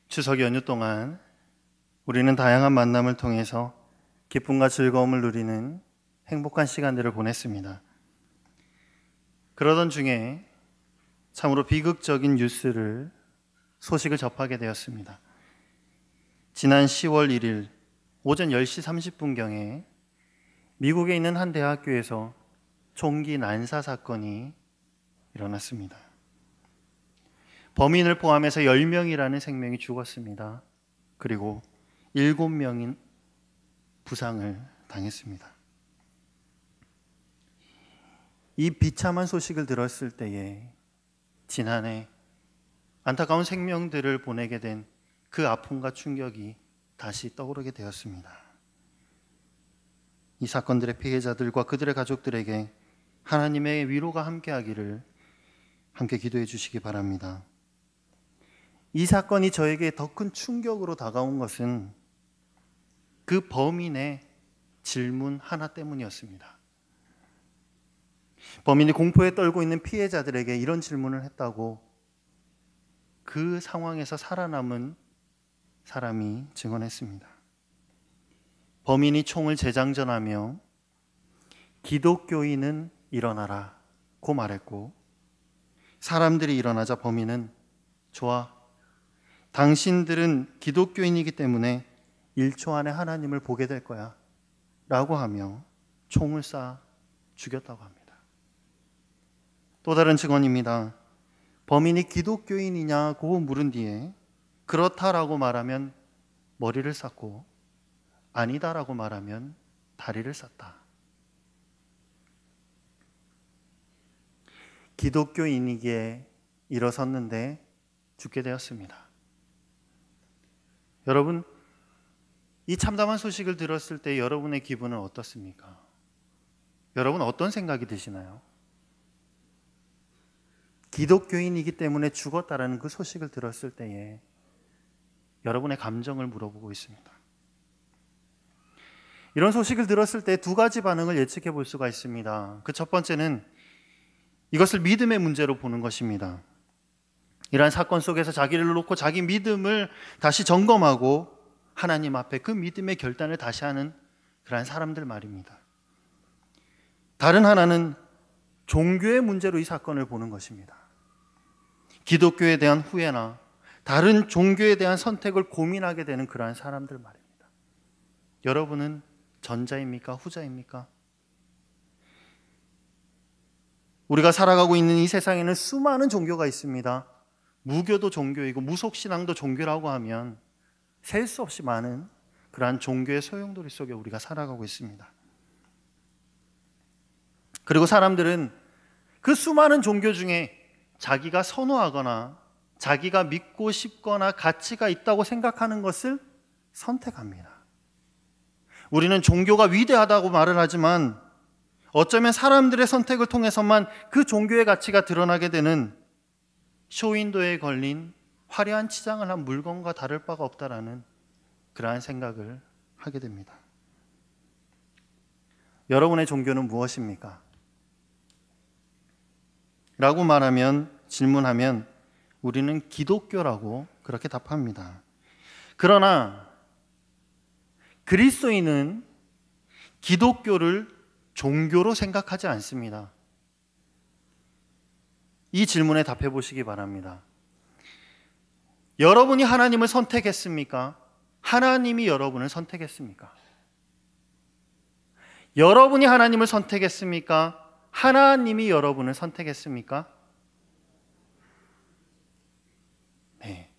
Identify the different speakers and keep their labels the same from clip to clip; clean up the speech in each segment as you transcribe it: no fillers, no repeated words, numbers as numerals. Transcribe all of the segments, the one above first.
Speaker 1: 추석 연휴 동안 우리는 다양한 만남을 통해서 기쁨과 즐거움을 누리는 행복한 시간들을 보냈습니다. 그러던 중에 참으로 비극적인 소식을 접하게 되었습니다. 지난 10월 1일 오전 10시 30분경에 미국에 있는 한 대학교에서 총기 난사 사건이 일어났습니다. 범인을 포함해서 10명이라는 생명이 죽었습니다. 그리고 7명인 부상을 당했습니다. 이 비참한 소식을 들었을 때에 지난해 안타까운 생명들을 보내게 된 그 아픔과 충격이 다시 떠오르게 되었습니다. 이 사건들의 피해자들과 그들의 가족들에게 하나님의 위로가 함께하기를 함께 기도해 주시기 바랍니다. 이 사건이 저에게 더 큰 충격으로 다가온 것은 그 범인의 질문 하나 때문이었습니다. 범인이 공포에 떨고 있는 피해자들에게 이런 질문을 했다고 그 상황에서 살아남은 사람이 증언했습니다. 범인이 총을 재장전하며 기독교인은 일어나라고 말했고, 사람들이 일어나자 범인은 좋아, 당신들은 기독교인이기 때문에 1초 안에 하나님을 보게 될 거야 라고 하며 총을 쏴 죽였다고 합니다. 또 다른 증언입니다. 범인이 기독교인이냐고 물은 뒤에 그렇다라고 말하면 머리를 쌌고 아니다라고 말하면 다리를 쌌다. 기독교인이기에 일어섰는데 죽게 되었습니다. 여러분, 이 참담한 소식을 들었을 때 여러분의 기분은 어떻습니까? 여러분 어떤 생각이 드시나요? 기독교인이기 때문에 죽었다라는 그 소식을 들었을 때에 여러분의 감정을 물어보고 있습니다. 이런 소식을 들었을 때 두 가지 반응을 예측해 볼 수가 있습니다. 그 첫 번째는 이것을 믿음의 문제로 보는 것입니다. 이러한 사건 속에서 자기를 놓고 자기 믿음을 다시 점검하고 하나님 앞에 그 믿음의 결단을 다시 하는 그러한 사람들 말입니다. 다른 하나는 종교의 문제로 이 사건을 보는 것입니다. 기독교에 대한 후회나 다른 종교에 대한 선택을 고민하게 되는 그러한 사람들 말입니다. 여러분은 전자입니까? 후자입니까? 우리가 살아가고 있는 이 세상에는 수많은 종교가 있습니다. 무교도 종교이고 무속신앙도 종교라고 하면 셀 수 없이 많은 그러한 종교의 소용돌이 속에 우리가 살아가고 있습니다. 그리고 사람들은 그 수많은 종교 중에 자기가 선호하거나 자기가 믿고 싶거나 가치가 있다고 생각하는 것을 선택합니다. 우리는 종교가 위대하다고 말을 하지만 어쩌면 사람들의 선택을 통해서만 그 종교의 가치가 드러나게 되는 쇼윈도에 걸린 화려한 치장을 한 물건과 다를 바가 없다라는 그러한 생각을 하게 됩니다. 여러분의 종교는 무엇입니까? 라고 질문하면 우리는 기독교라고 그렇게 답합니다. 그러나 그리스도인은 기독교를 종교로 생각하지 않습니다. 이 질문에 답해 보시기 바랍니다. 여러분이 하나님을 선택했습니까? 하나님이 여러분을 선택했습니까? 여러분이 하나님을 선택했습니까? 하나님이 여러분을 선택했습니까? 네.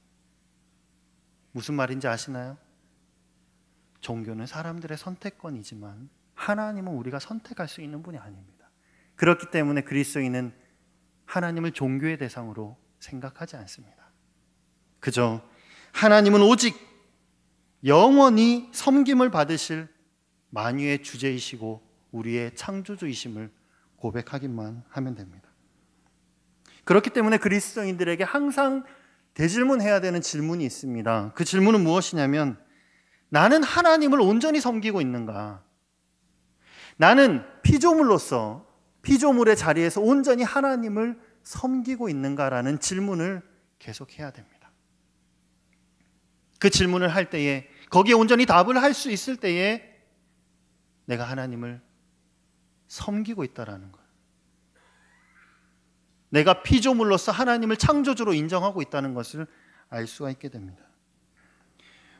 Speaker 1: 무슨 말인지 아시나요? 종교는 사람들의 선택권이지만 하나님은 우리가 선택할 수 있는 분이 아닙니다. 그렇기 때문에 그리스도인은 하나님을 종교의 대상으로 생각하지 않습니다. 그저 하나님은 오직 영원히 섬김을 받으실 만유의 주제이시고 우리의 창조주이심을 고백하기만 하면 됩니다. 그렇기 때문에 그리스도인들에게 항상 대질문해야 되는 질문이 있습니다. 그 질문은 무엇이냐면, 나는 하나님을 온전히 섬기고 있는가? 나는 피조물로서 피조물의 자리에서 온전히 하나님을 섬기고 있는가라는 질문을 계속해야 됩니다. 그 질문을 할 때에, 거기에 온전히 답을 할 수 있을 때에 내가 하나님을 섬기고 있다라는 거예요. 내가 피조물로서 하나님을 창조주로 인정하고 있다는 것을 알 수가 있게 됩니다.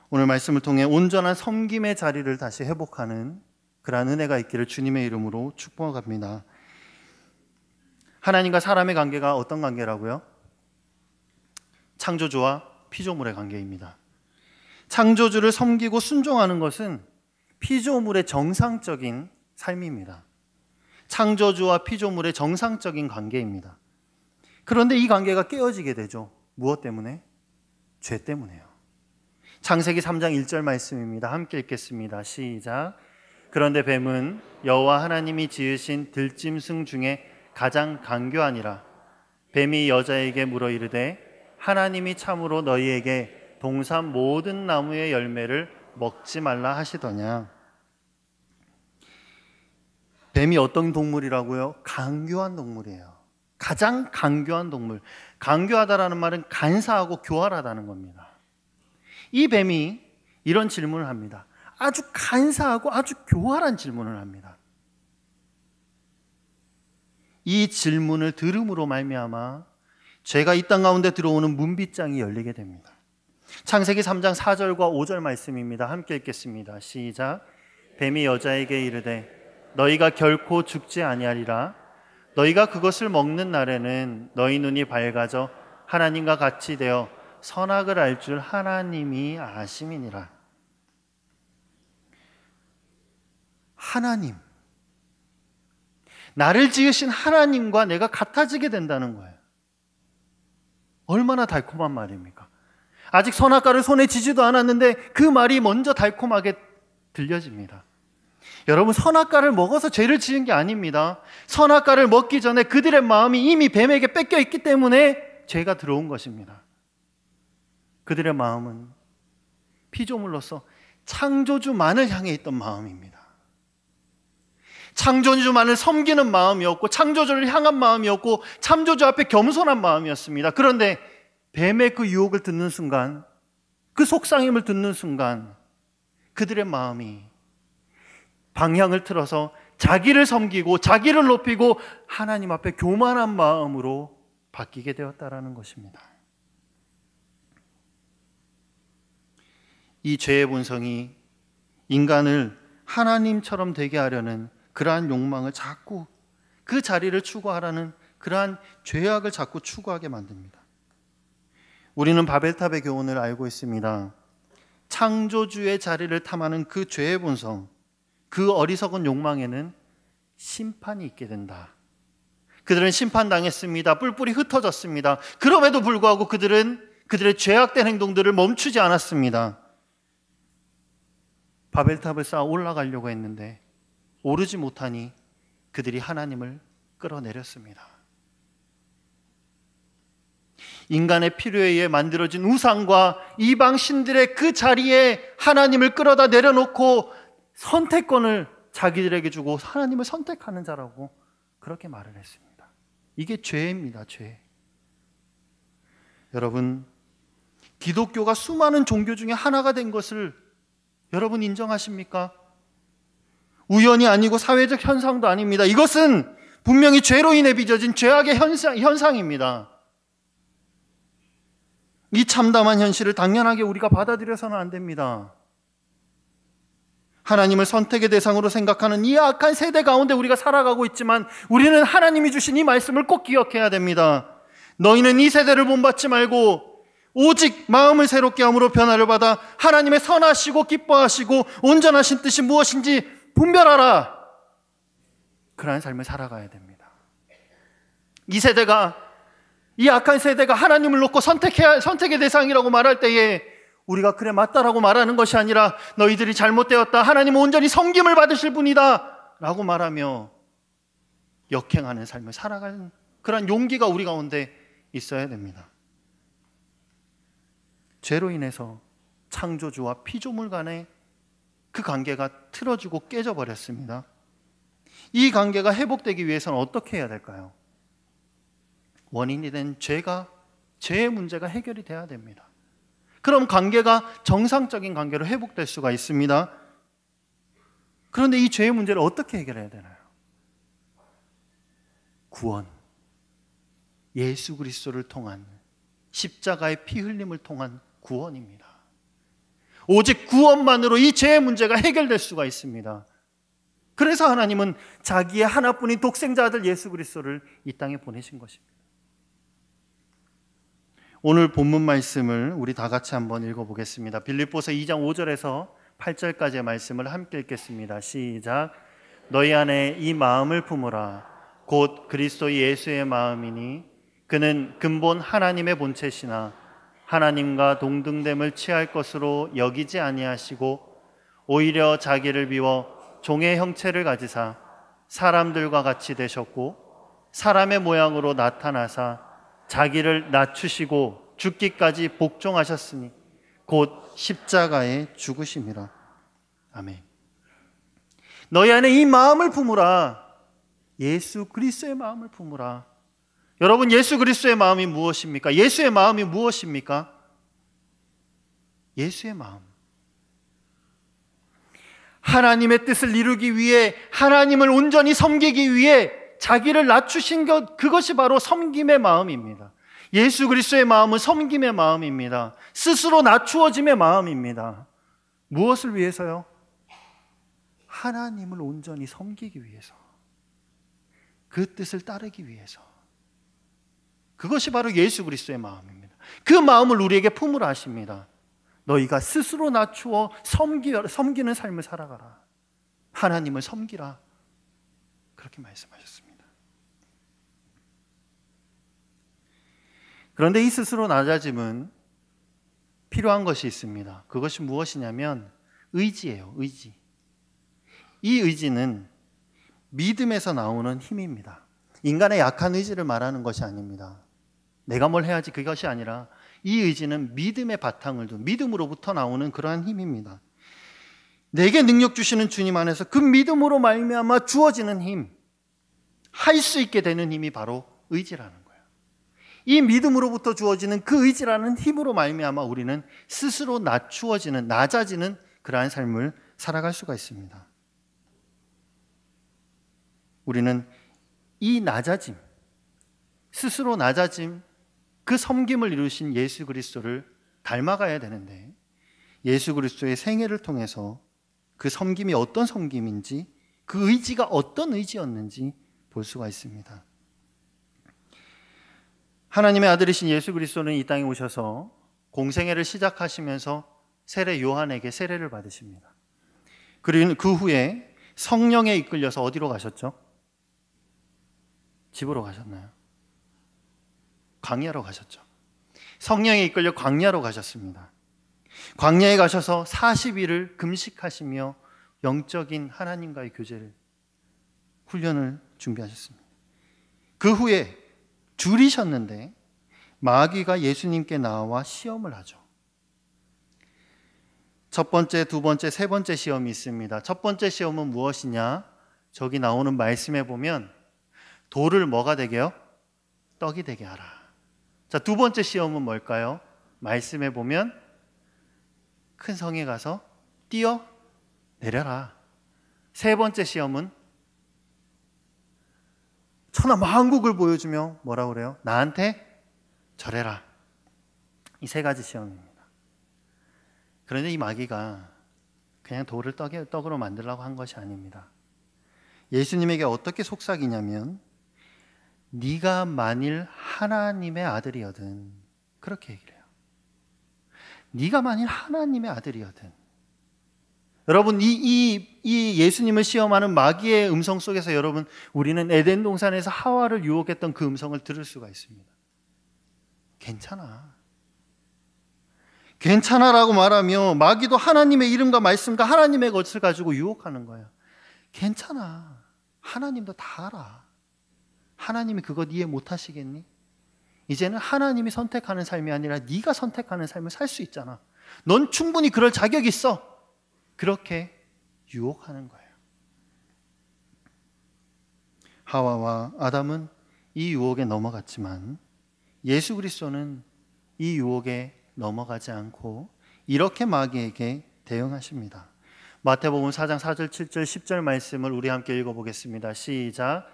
Speaker 1: 오늘 말씀을 통해 온전한 섬김의 자리를 다시 회복하는 그러한 은혜가 있기를 주님의 이름으로 축복합니다. 하나님과 사람의 관계가 어떤 관계라고요? 창조주와 피조물의 관계입니다. 창조주를 섬기고 순종하는 것은 피조물의 정상적인 삶입니다. 창조주와 피조물의 정상적인 관계입니다. 그런데 이 관계가 깨어지게 되죠. 무엇 때문에? 죄 때문에요. 창세기 3장 1절 말씀입니다. 함께 읽겠습니다. 시작. 그런데 뱀은 여호와 하나님이 지으신 들짐승 중에 가장 간교하니라. 뱀이 여자에게 물어 이르되 하나님이 참으로 너희에게 동산 모든 나무의 열매를 먹지 말라 하시더냐. 뱀이 어떤 동물이라고요? 간교한 동물이에요. 가장 간교한 동물. 간교하다라는 말은 간사하고 교활하다는 겁니다. 이 뱀이 이런 질문을 합니다. 아주 간사하고 아주 교활한 질문을 합니다. 이 질문을 들음으로 말미암아 죄가 이 땅 가운데 들어오는 문빗장이 열리게 됩니다. 창세기 3장 4절과 5절 말씀입니다. 함께 읽겠습니다. 시작. 뱀이 여자에게 이르되 너희가 결코 죽지 아니하리라. 너희가 그것을 먹는 날에는 너희 눈이 밝아져 하나님과 같이 되어 선악을 알 줄 하나님이 아심이니라. 하나님, 나를 지으신 하나님과 내가 같아지게 된다는 거예요. 얼마나 달콤한 말입니까? 아직 선악과를 손에 쥐지도 않았는데 그 말이 먼저 달콤하게 들려집니다. 여러분, 선악과를 먹어서 죄를 지은 게 아닙니다. 선악과를 먹기 전에 그들의 마음이 이미 뱀에게 뺏겨 있기 때문에 죄가 들어온 것입니다. 그들의 마음은 피조물로서 창조주만을 향해 있던 마음입니다. 창조주만을 섬기는 마음이었고 창조주를 향한 마음이었고 창조주 앞에 겸손한 마음이었습니다. 그런데 뱀의 그 유혹을 듣는 순간, 그 속상임을 듣는 순간 그들의 마음이 방향을 틀어서 자기를 섬기고 자기를 높이고 하나님 앞에 교만한 마음으로 바뀌게 되었다라는 것입니다. 이 죄의 본성이 인간을 하나님처럼 되게 하려는 그러한 욕망을 자꾸, 그 자리를 추구하라는 그러한 죄악을 자꾸 추구하게 만듭니다. 우리는 바벨탑의 교훈을 알고 있습니다. 창조주의 자리를 탐하는 그 죄의 본성, 그 어리석은 욕망에는 심판이 있게 된다. 그들은 심판당했습니다. 뿔뿔이 흩어졌습니다. 그럼에도 불구하고 그들은 그들의 죄악된 행동들을 멈추지 않았습니다. 바벨탑을 쌓아 올라가려고 했는데 오르지 못하니 그들이 하나님을 끌어내렸습니다. 인간의 필요에 의해 만들어진 우상과 이방 신들의 그 자리에 하나님을 끌어다 내려놓고 선택권을 자기들에게 주고 하나님을 선택하는 자라고 그렇게 말을 했습니다. 이게 죄입니다. 죄. 여러분, 기독교가 수많은 종교 중에 하나가 된 것을 여러분 인정하십니까? 우연이 아니고 사회적 현상도 아닙니다. 이것은 분명히 죄로 인해 빚어진 죄악의 현상입니다. 이 참담한 현실을 당연하게 우리가 받아들여서는 안 됩니다. 하나님을 선택의 대상으로 생각하는 이 악한 세대 가운데 우리가 살아가고 있지만 우리는 하나님이 주신 이 말씀을 꼭 기억해야 됩니다. 너희는 이 세대를 본받지 말고 오직 마음을 새롭게 함으로 변화를 받아 하나님의 선하시고 기뻐하시고 온전하신 뜻이 무엇인지 분별하라. 그러한 삶을 살아가야 됩니다. 이 세대가, 이 악한 세대가 하나님을 놓고 선택의 대상이라고 말할 때에 우리가 그래 맞다라고 말하는 것이 아니라 너희들이 잘못되었다, 하나님은 온전히 섬김을 받으실 분이다 라고 말하며 역행하는 삶을 살아가는 그런 용기가 우리 가운데 있어야 됩니다. 죄로 인해서 창조주와 피조물 간의 그 관계가 틀어지고 깨져버렸습니다. 이 관계가 회복되기 위해서는 어떻게 해야 될까요? 원인이 된 죄의 문제가 해결이 돼야 됩니다. 그럼 관계가 정상적인 관계로 회복될 수가 있습니다. 그런데 이 죄의 문제를 어떻게 해결해야 되나요? 구원, 예수 그리스도를 통한 십자가의 피 흘림을 통한 구원입니다. 오직 구원만으로 이 죄의 문제가 해결될 수가 있습니다. 그래서 하나님은 자기의 하나뿐인 독생자 아들 예수 그리스도를 이 땅에 보내신 것입니다. 오늘 본문 말씀을 우리 다 같이 한번 읽어보겠습니다. 빌립보서 2장 5절에서 8절까지의 말씀을 함께 읽겠습니다. 시작. 너희 안에 이 마음을 품으라. 곧 그리스도 예수의 마음이니 그는 근본 하나님의 본체시나 하나님과 동등됨을 취할 것으로 여기지 아니하시고 오히려 자기를 비워 종의 형체를 가지사 사람들과 같이 되셨고 사람의 모양으로 나타나사 자기를 낮추시고 죽기까지 복종하셨으니 곧 십자가에 죽으심이라. 아멘. 너희 안에 이 마음을 품으라. 예수 그리스도의 마음을 품으라. 여러분, 예수 그리스도의 마음이 무엇입니까? 예수의 마음이 무엇입니까? 예수의 마음. 하나님의 뜻을 이루기 위해, 하나님을 온전히 섬기기 위해 자기를 낮추신 것, 그것이 바로 섬김의 마음입니다. 예수 그리스도의 마음은 섬김의 마음입니다. 스스로 낮추어짐의 마음입니다. 무엇을 위해서요? 하나님을 온전히 섬기기 위해서, 그 뜻을 따르기 위해서. 그것이 바로 예수 그리스도의 마음입니다. 그 마음을 우리에게 품으라 하십니다. 너희가 스스로 낮추어 섬기는 삶을 살아가라. 하나님을 섬기라. 그렇게 말씀하셨습니다. 그런데 이 스스로 낮아짐은 필요한 것이 있습니다. 그것이 무엇이냐면 의지예요. 의지. 이 의지는 믿음에서 나오는 힘입니다. 인간의 약한 의지를 말하는 것이 아닙니다. 내가 뭘 해야지 그것이 아니라 이 의지는 믿음의 바탕을 둔, 믿음으로부터 나오는 그러한 힘입니다. 내게 능력 주시는 주님 안에서 그 믿음으로 말미암아 주어지는 힘, 할 수 있게 되는 힘이 바로 의지라는 거예요. 이 믿음으로부터 주어지는 그 의지라는 힘으로 말미암아 우리는 스스로 낮아지는 그러한 삶을 살아갈 수가 있습니다. 우리는 이 낮아짐, 스스로 낮아짐, 그 섬김을 이루신 예수 그리스도를 닮아가야 되는데, 예수 그리스도의 생애를 통해서 그 섬김이 어떤 섬김인지, 그 의지가 어떤 의지였는지 볼 수가 있습니다. 하나님의 아들이신 예수 그리스도는 이 땅에 오셔서 공생애를 시작하시면서 세례 요한에게 세례를 받으십니다. 그리고 그 후에 성령에 이끌려서 어디로 가셨죠? 집으로 가셨나요? 광야로 가셨죠. 성령에 이끌려 광야로 가셨습니다. 광야에 가셔서 40일을 금식하시며 영적인 하나님과의 교제를, 훈련을 준비하셨습니다. 그 후에 줄이셨는데 마귀가 예수님께 나와 시험을 하죠. 첫 번째, 두 번째, 세 번째 시험이 있습니다. 첫 번째 시험은 무엇이냐? 저기 나오는 말씀에 보면 돌을 뭐가 되게요? 떡이 되게 하라. 자, 두 번째 시험은 뭘까요? 말씀에 보면 큰 성에 가서 뛰어 내려라. 세 번째 시험은 천하 만국을 보여주며 뭐라고 그래요? 나한테 절해라. 이 세 가지 시험입니다. 그런데 이 마귀가 그냥 돌을 떡으로 만들려고 한 것이 아닙니다. 예수님에게 어떻게 속삭이냐면, 네가 만일 하나님의 아들이거든, 그렇게 얘기를 해요. 네가 만일 하나님의 아들이거든. 여러분, 이 예수님을 시험하는 마귀의 음성 속에서 여러분, 우리는 에덴 동산에서 하와를 유혹했던 그 음성을 들을 수가 있습니다. 괜찮아. 괜찮아라고 말하며 마귀도 하나님의 이름과 말씀과 하나님의 것을 가지고 유혹하는 거예요. 괜찮아. 하나님도 다 알아. 하나님이 그것 이해 못하시겠니? 이제는 하나님이 선택하는 삶이 아니라 네가 선택하는 삶을 살 수 있잖아. 넌 충분히 그럴 자격이 있어. 그렇게 유혹하는 거예요. 하와와 아담은 이 유혹에 넘어갔지만 예수 그리스도는 이 유혹에 넘어가지 않고 이렇게 마귀에게 대응하십니다. 마태복음 4장 4절 7절 10절 말씀을 우리 함께 읽어보겠습니다. 시작.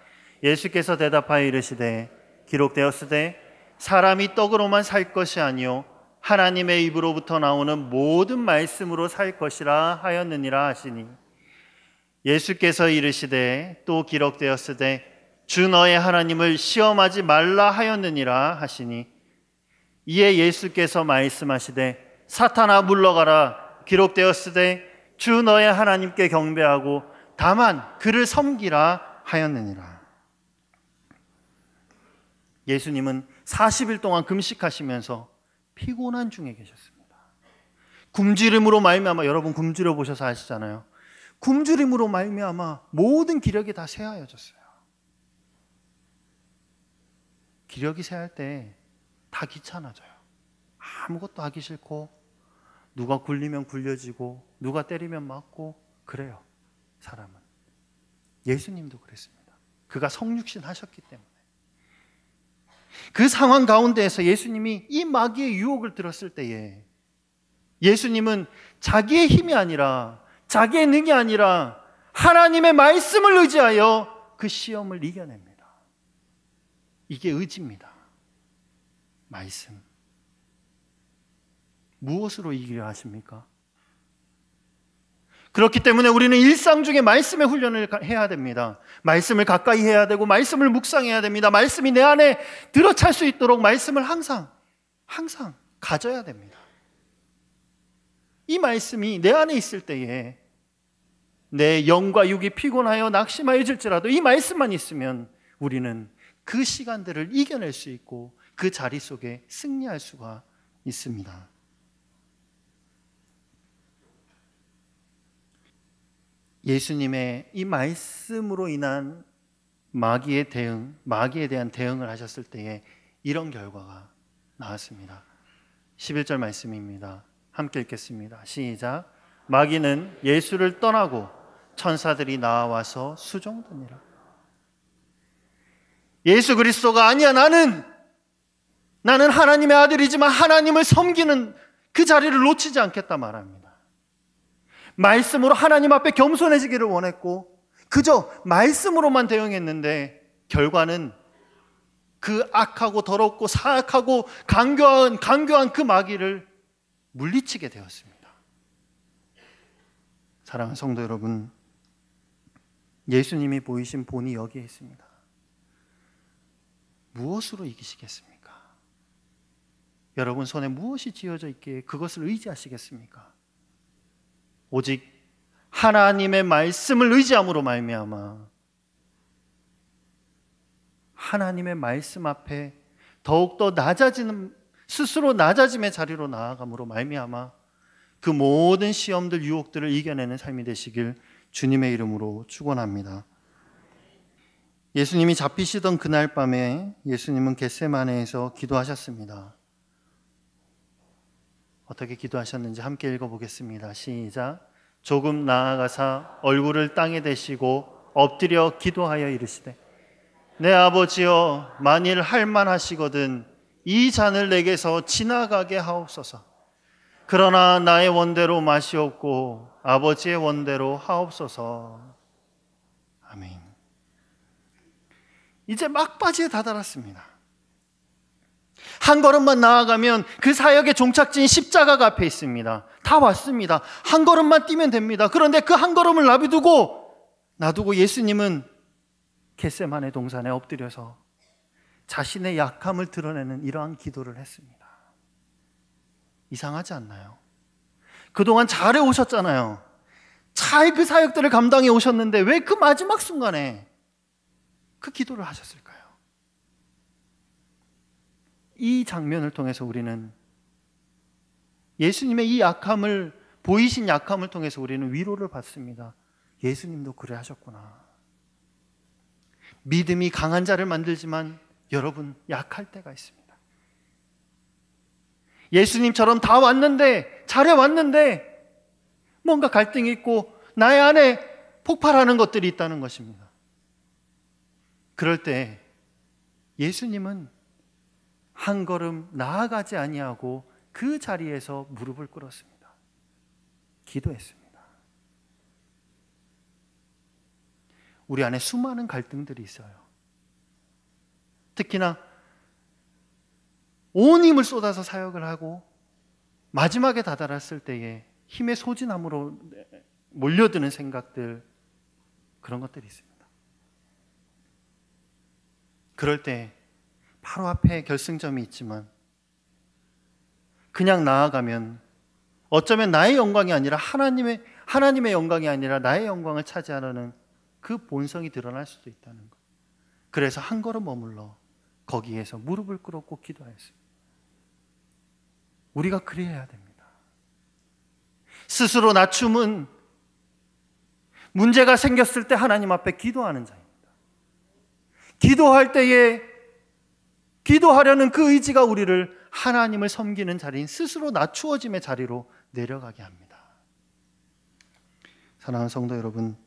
Speaker 1: 예수께서 대답하여 이르시되 기록되었으되 사람이 떡으로만 살 것이 아니요 하나님의 입으로부터 나오는 모든 말씀으로 살 것이라 하였느니라 하시니, 예수께서 이르시되 또 기록되었으되 주 너의 하나님을 시험하지 말라 하였느니라 하시니, 이에 예수께서 말씀하시되 사탄아 물러가라, 기록되었으되 주 너의 하나님께 경배하고 다만 그를 섬기라 하였느니라. 예수님은 40일 동안 금식하시면서 피곤한 중에 계셨습니다. 굶주림으로 말미암아, 여러분 굶주려 보셔서 아시잖아요. 굶주림으로 말미암아 모든 기력이 다 쇠하여졌어요. 기력이 쇠할 때 다 귀찮아져요. 아무것도 하기 싫고, 누가 굴리면 굴려지고, 누가 때리면 맞고 그래요. 사람은. 예수님도 그랬습니다. 그가 성육신 하셨기 때문에. 그 상황 가운데에서 예수님이 이 마귀의 유혹을 들었을 때에 예수님은 자기의 힘이 아니라, 자기의 능이 아니라 하나님의 말씀을 의지하여 그 시험을 이겨냅니다. 이게 의지입니다. 말씀. 무엇으로 이기려 하십니까? 그렇기 때문에 우리는 일상 중에 말씀의 훈련을 해야 됩니다. 말씀을 가까이 해야 되고 말씀을 묵상해야 됩니다. 말씀이 내 안에 들어찰 수 있도록 말씀을 항상 가져야 됩니다. 이 말씀이 내 안에 있을 때에 내 영과 육이 피곤하여 낙심하여질지라도 이 말씀만 있으면 우리는 그 시간들을 이겨낼 수 있고 그 자리 속에 승리할 수가 있습니다. 예수님의 이 말씀으로 인한 마귀의 대응, 마귀에 대한 대응을 하셨을 때에 이런 결과가 나왔습니다. 11절 말씀입니다. 함께 읽겠습니다. 시작. 마귀는 예수를 떠나고 천사들이 나와서 수종드니라. 예수 그리스도가 아니야, 나는 하나님의 아들이지만 하나님을 섬기는 그 자리를 놓치지 않겠다 말합니다. 말씀으로 하나님 앞에 겸손해지기를 원했고 그저 말씀으로만 대응했는데 결과는 그 악하고 더럽고 사악하고 강교한 그 마귀를 물리치게 되었습니다. 사랑하는 성도 여러분, 예수님이 보이신 본이 여기에 있습니다. 무엇으로 이기시겠습니까? 여러분 손에 무엇이 쥐어져 있기에 그것을 의지하시겠습니까? 오직 하나님의 말씀을 의지함으로 말미암아 하나님의 말씀 앞에 더욱더 스스로 낮아짐의 자리로 나아감으로 말미암아 그 모든 시험들, 유혹들을 이겨내는 삶이 되시길 주님의 이름으로 축원합니다. 예수님이 잡히시던 그날 밤에 예수님은 겟세마네에서 기도하셨습니다. 어떻게 기도하셨는지 함께 읽어보겠습니다. 시작. 조금 나아가사 얼굴을 땅에 대시고 엎드려 기도하여 이르시되 내 아버지여, 만일 할만하시거든 이 잔을 내게서 지나가게 하옵소서. 그러나 나의 원대로 마시옵고 아버지의 원대로 하옵소서. 아멘. 이제 막바지에 다다랐습니다. 한 걸음만 나아가면 그 사역의 종착지인 십자가가 앞에 있습니다. 다 왔습니다. 한 걸음만 뛰면 됩니다. 그런데 그 한 걸음을 놔두고 예수님은 겟세마네 동산에 엎드려서 자신의 약함을 드러내는 이러한 기도를 했습니다. 이상하지 않나요? 그동안 잘해 오셨잖아요. 잘 그 사역들을 감당해 오셨는데 왜 그 마지막 순간에 그 기도를 하셨을까요? 이 장면을 통해서 우리는 예수님의 이 약함을, 보이신 약함을 통해서 우리는 위로를 받습니다. 예수님도 그래 하셨구나. 믿음이 강한 자를 만들지만 여러분 약할 때가 있습니다. 예수님처럼 다 왔는데, 잘해 왔는데 뭔가 갈등이 있고 나의 안에 폭발하는 것들이 있다는 것입니다. 그럴 때 예수님은 한 걸음 나아가지 아니하고 그 자리에서 무릎을 꿇었습니다. 기도했습니다. 우리 안에 수많은 갈등들이 있어요. 특히나 온 힘을 쏟아서 사역을 하고 마지막에 다다랐을 때에 힘의 소진함으로 몰려드는 생각들, 그런 것들이 있습니다. 그럴 때 바로 앞에 결승점이 있지만 그냥 나아가면 어쩌면 나의 영광이 아니라 하나님의 영광이 아니라 나의 영광을 차지하려는 그 본성이 드러날 수도 있다는 것. 그래서 한 걸음 머물러 거기에서 무릎을 꿇었고 기도하였습니다. 우리가 그래야 됩니다. 스스로 낮춤은 문제가 생겼을 때 하나님 앞에 기도하는 자입니다. 기도할 때에 기도하려는 그 의지가 우리를 하나님을 섬기는 자리인 스스로 낮추어짐의 자리로 내려가게 합니다. 사랑하는 성도 여러분,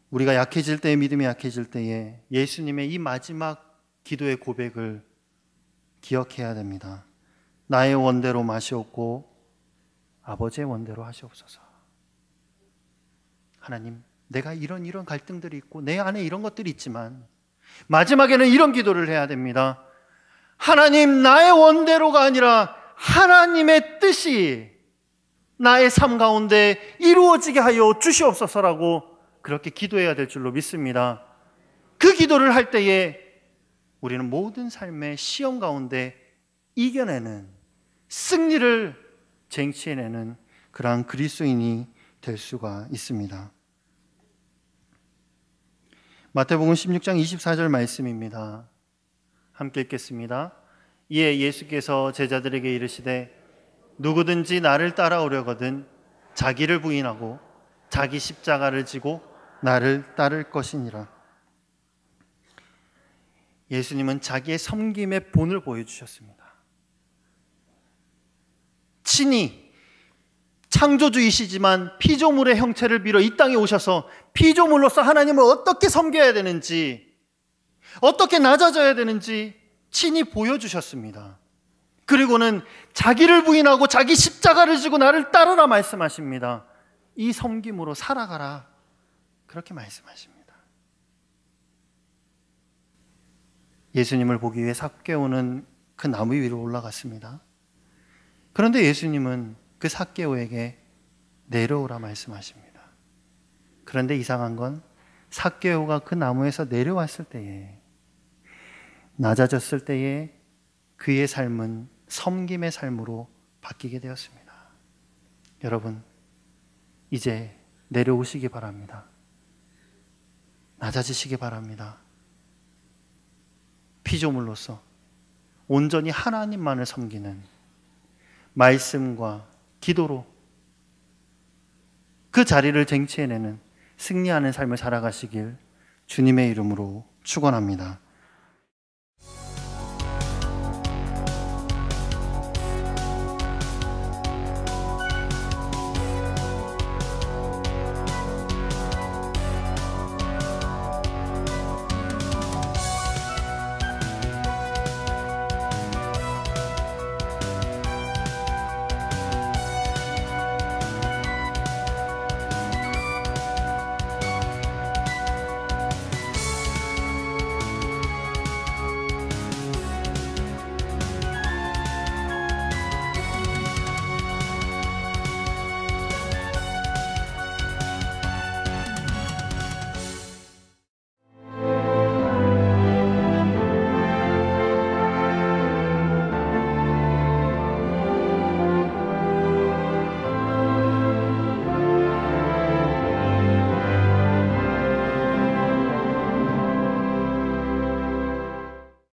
Speaker 1: 우리가 약해질 때에, 믿음이 약해질 때에 예수님의 이 마지막 기도의 고백을 기억해야 됩니다. 나의 원대로 마시옵고 아버지의 원대로 하시옵소서. 하나님, 내가 이런 갈등들이 있고 내 안에 이런 것들이 있지만 마지막에는 이런 기도를 해야 됩니다. 하나님, 나의 원대로가 아니라 하나님의 뜻이 나의 삶 가운데 이루어지게 하여 주시옵소서라고 그렇게 기도해야 될 줄로 믿습니다. 그 기도를 할 때에 우리는 모든 삶의 시험 가운데 이겨내는, 승리를 쟁취해내는 그러한 그리스도인이 될 수가 있습니다. 마태복음 16장 24절 말씀입니다. 함께 읽겠습니다. 이에 예수께서 제자들에게 이르시되 누구든지 나를 따라오려거든 자기를 부인하고 자기 십자가를 지고 나를 따를 것이니라. 예수님은 자기의 섬김의 본을 보여주셨습니다. 친히 창조주이시지만 피조물의 형체를 빌어 이 땅에 오셔서 피조물로서 하나님을 어떻게 섬겨야 되는지, 어떻게 낮아져야 되는지 친히 보여주셨습니다. 그리고는 자기를 부인하고 자기 십자가를 지고 나를 따르라 말씀하십니다. 이 섬김으로 살아가라, 그렇게 말씀하십니다. 예수님을 보기 위해 삭개오는 그 나무 위로 올라갔습니다. 그런데 예수님은 그 삭개오에게 내려오라 말씀하십니다. 그런데 이상한 건 삭개오가 그 나무에서 내려왔을 때에, 낮아졌을 때에 그의 삶은 섬김의 삶으로 바뀌게 되었습니다. 여러분, 이제 내려오시기 바랍니다. 낮아지시기 바랍니다. 피조물로서 온전히 하나님만을 섬기는 말씀과 기도로 그 자리를 쟁취해내는 승리하는 삶을 살아가시길 주님의 이름으로 축원합니다.